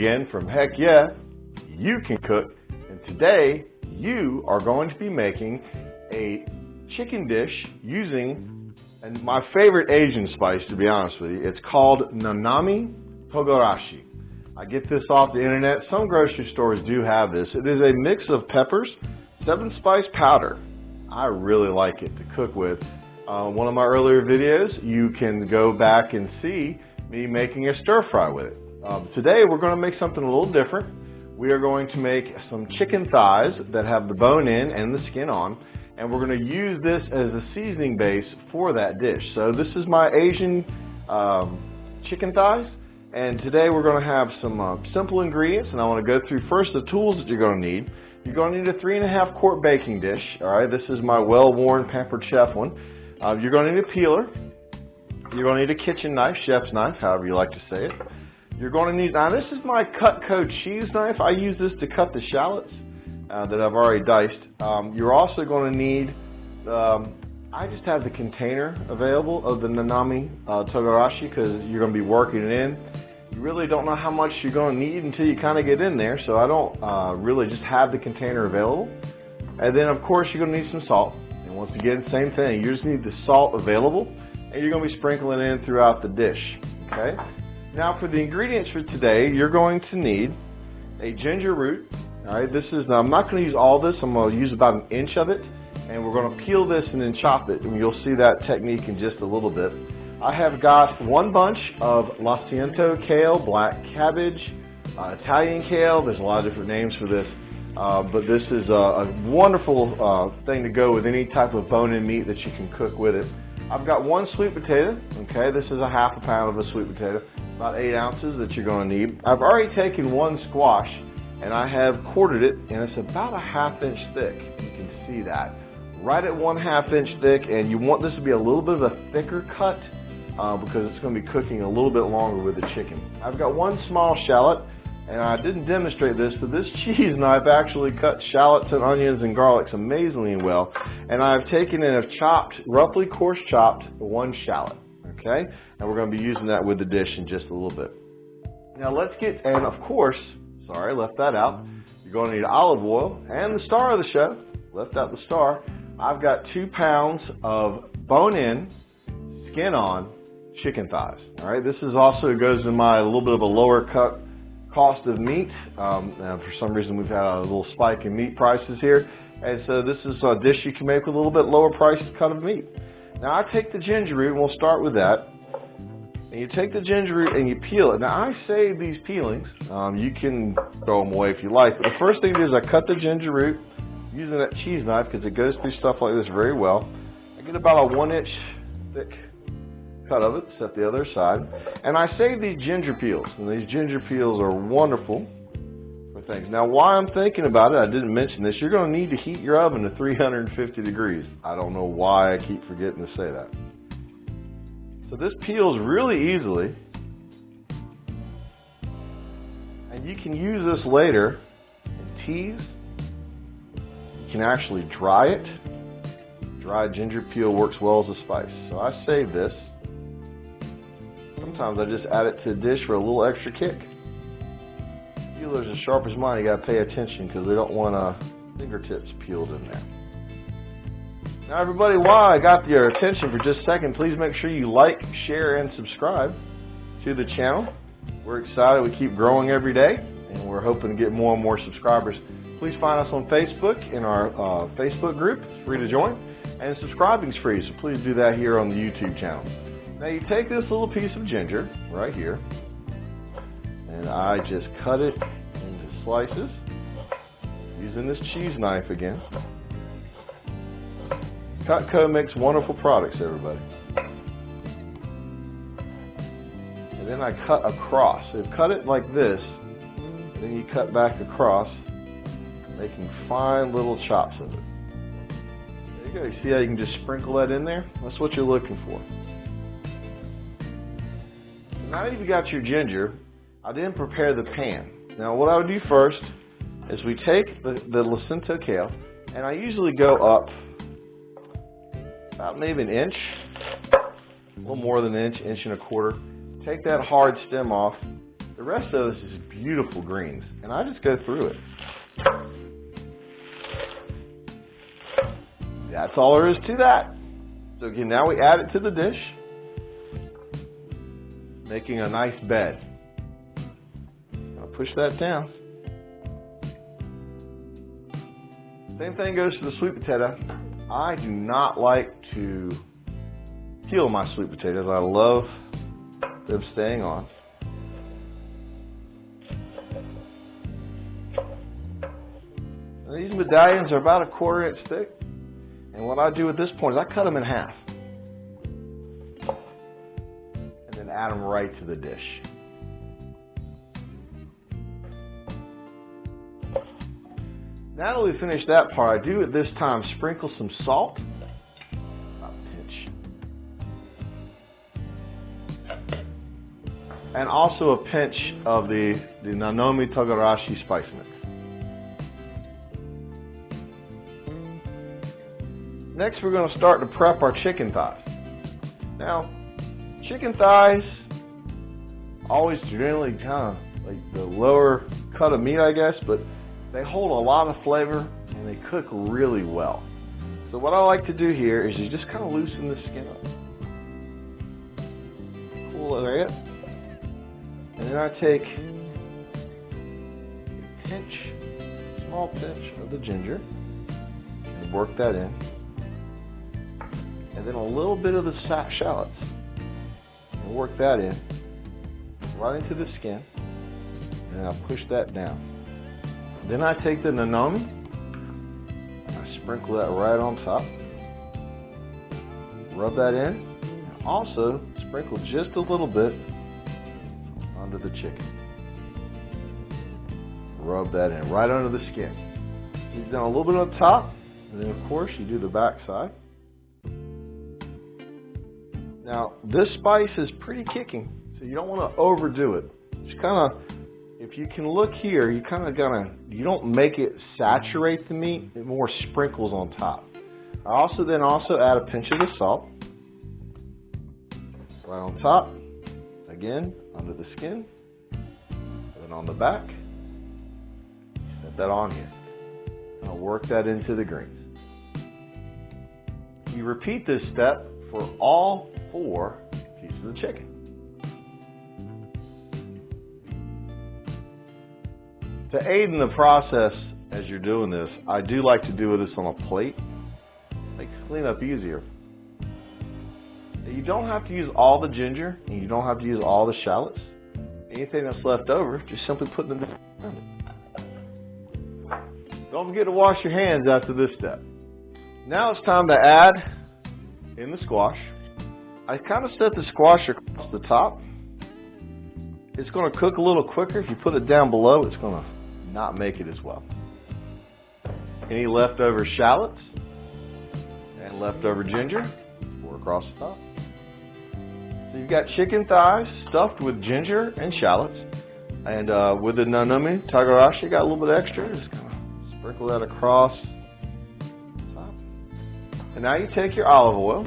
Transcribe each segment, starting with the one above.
again from Heck Yeah, You Can Cook, and today you are going to be making a chicken dish using my favorite Asian spice, to be honest with you. It's called Nanami Togarashi. I get this off the internet. Some grocery stores do have this. It is a mix of peppers, 7-spice powder. I really like it to cook with. One of my earlier videos, you can go back and see me making a stir fry with it. Today we're going to make something a little different. We are going to make some chicken thighs that have the bone in and the skin on, and we're going to use this as a seasoning base for that dish. So this is my Asian chicken thighs, and today we're going to have some simple ingredients, and I want to go through first the tools that you're going to need. You're going to need a 3.5 quart baking dish. All right, this is my well-worn Pampered Chef one. You're going to need a peeler. You're going to need a kitchen knife, chef's knife, however you like to say it. You're going to need, now this is my Cutco cheese knife. I use this to cut the shallots that I've already diced. You're also going to need, I just have the container available of the Nanami Togarashi because you're going to be working it in. You really don't know how much you're going to need until you kind of get in there, so I don't really just have the container available. And then of course you're going to need some salt. And once again, same thing, you just need the salt available, and you're going to be sprinkling in throughout the dish. Okay? Now for the ingredients for today, you're going to need a ginger root. All right, this is, now I'm not going to use all this, I'm going to use about 1 inch of it, and we're going to peel this and then chop it, and you'll see that technique in just a little bit. I have got 1 bunch of lacinto kale, black cabbage, Italian kale. There's a lot of different names for this, but this is a wonderful thing to go with any type of bone-in meat that you can cook with it. I've got 1 sweet potato. Okay, this is a 1/2 pound of a sweet potato, about 8 ounces that you're going to need. I've already taken 1 squash and I have quartered it, and it's about a 1/2 inch thick. You can see that right at 1/2 inch thick, and you want this to be a little bit of a thicker cut because it's going to be cooking a little bit longer with the chicken. I've got 1 small shallot, and I didn't demonstrate this, but this cheese knife actually cuts shallots and onions and garlics amazingly well. And I've taken and have chopped, roughly coarse chopped, 1 shallot. Okay, and we're going to be using that with the dish in just a little bit. Now let's get, and of course, sorry, left that out. You're going to need olive oil, and the star of the show, left out the star. I've got 2 pounds of bone-in, skin-on chicken thighs. All right, this is also goes in my a little bit of a lower cut cost of meat. For some reason we've had a little spike in meat prices here, and so this is a dish you can make with a little bit lower priced cut of meat. Now I take the ginger root, and we'll start with that. And you take the ginger root and you peel it. Now I save these peelings. You can throw them away if you like, but the first thing to do is I cut the ginger root using that cheese knife because it goes through stuff like this very well. I get about a 1 inch thick cut of it, set the other side, and I save these ginger peels, and these ginger peels are wonderful for things. Now while I'm thinking about it, I didn't mention this, you're going to need to heat your oven to 350 degrees. I don't know why I keep forgetting to say that. So this peels really easily, and you can use this later in teas. You can actually dry it. Dried ginger peel works well as a spice. So I save this. Sometimes I just add it to a dish for a little extra kick. Peelers as sharp as mine, you gotta pay attention because they don't want fingertips peeled in there. Now everybody, while I got your attention for just a second, please make sure you like, share, and subscribe to the channel. We're excited, we keep growing every day, and we're hoping to get more and more subscribers. Please find us on Facebook in our Facebook group. It's free to join, and subscribing is free, so please do that here on the YouTube channel. Now you take this little piece of ginger right here, and I just cut it into slices using this cheese knife again. Cutco makes wonderful products, everybody. And then I cut across. So you cut it like this, and then you cut back across, making fine little chops of it. There you go. You see how you can just sprinkle that in there? That's what you're looking for. Now that you've got your ginger, I didn't prepare the pan. Now what I would do first is we take the lacinto kale, and I usually go up about maybe 1 inch, a little more than 1 inch, 1.25 inches. Take that hard stem off, The rest of this is beautiful greens, and I just go through it. That's all there is to that. So again, now we add it to the dish, making a nice bed. I'll push that down. Same thing goes to the sweet potato. I do not like to peel my sweet potatoes. I love them staying on. Now, these medallions are about a 1/4 inch thick. And what I do at this point is I cut them in half. And then add them right to the dish. Now that we finish that part, I do at this time sprinkle some salt. About a pinch. And also a pinch of the Nanami Togarashi spice mix. Next, we're going to start to prep our chicken thighs. Now, chicken thighs always generally kind of like the lower cut of meat, I guess, but they hold a lot of flavor and they cook really well. So what I like to do here is you just kind of loosen the skin up. Pull it right, and then I take a pinch, small pinch of the ginger and work that in. And then a little bit of the shallots, and work that in, right into the skin, and I'll push that down. Then I take the nanami, and I sprinkle that right on top, rub that in, and also sprinkle just a little bit under the chicken. Rub that in, right under the skin. You've done a little bit on top, and then of course you do the back side. Now, this spice is pretty kicking, so you don't want to overdo it. Just kind of, if you can look here, you kind of you don't make it saturate the meat, it more sprinkles on top. I also add a pinch of the salt, right on top, again, under the skin, and then on the back, set that on here. I'll work that into the greens. You repeat this step for all 4 pieces of chicken. To aid in the process as you're doing this, I do like to do this on a plate. Makes cleanup easier. You don't have to use all the ginger, and you don't have to use all the shallots. Anything that's left over, just simply put them in. Don't forget to wash your hands after this step. Now it's time to add in the squash. I kind of set the squash across the top. It's going to cook a little quicker. If you put it down below, it's going to not make it as well. Any leftover shallots and leftover ginger, pour across the top. So you've got chicken thighs stuffed with ginger and shallots. And with the Nanami Togarashi, got a little bit extra. Just kind of sprinkle that across the top. And now you take your olive oil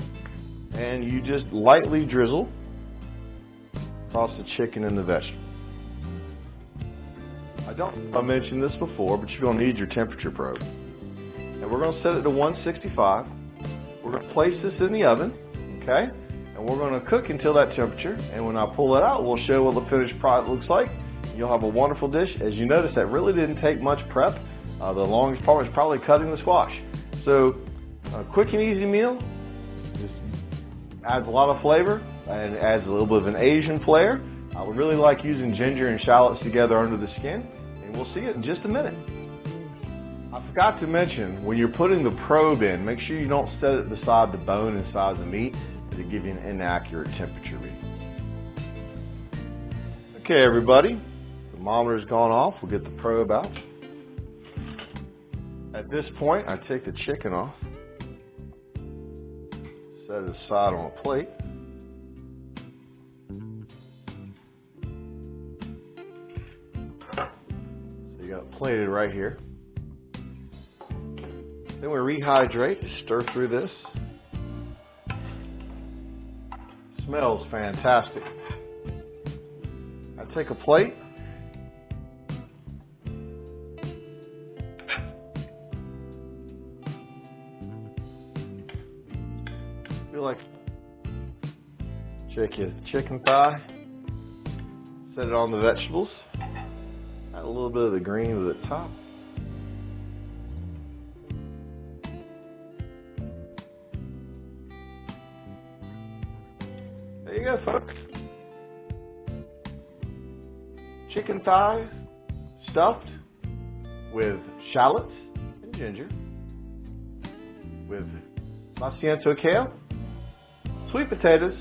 and you just lightly drizzle across the chicken and the vegetable. I mentioned this before, but you're going to need your temperature probe. And we're going to set it to 165. We're going to place this in the oven, okay? And we're going to cook until that temperature. And when I pull it out, we'll show what the finished product looks like. You'll have a wonderful dish. As you notice, that really didn't take much prep. The longest part was probably cutting the squash. So, a quick and easy meal. Just adds a lot of flavor and adds a little bit of an Asian flair. I would really like using ginger and shallots together under the skin, and we'll see it in just a minute. I forgot to mention, when you're putting the probe in, make sure you don't set it beside the bone inside the meat to give you an inaccurate temperature reading. Okay, everybody, the thermometer's gone off. We'll get the probe out. At this point, I take the chicken off, set it aside on a plate. So you got it plated right here. Then we rehydrate, stir through this. Smells fantastic. At take a plate. Feel like chicken thigh. Set it on the vegetables. Add a little bit of the green to the top. There you go, folks. Chicken thighs stuffed with shallots and ginger, with lacinto kale, sweet potatoes,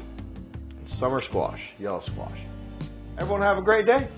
and summer squash, yellow squash. Everyone have a great day.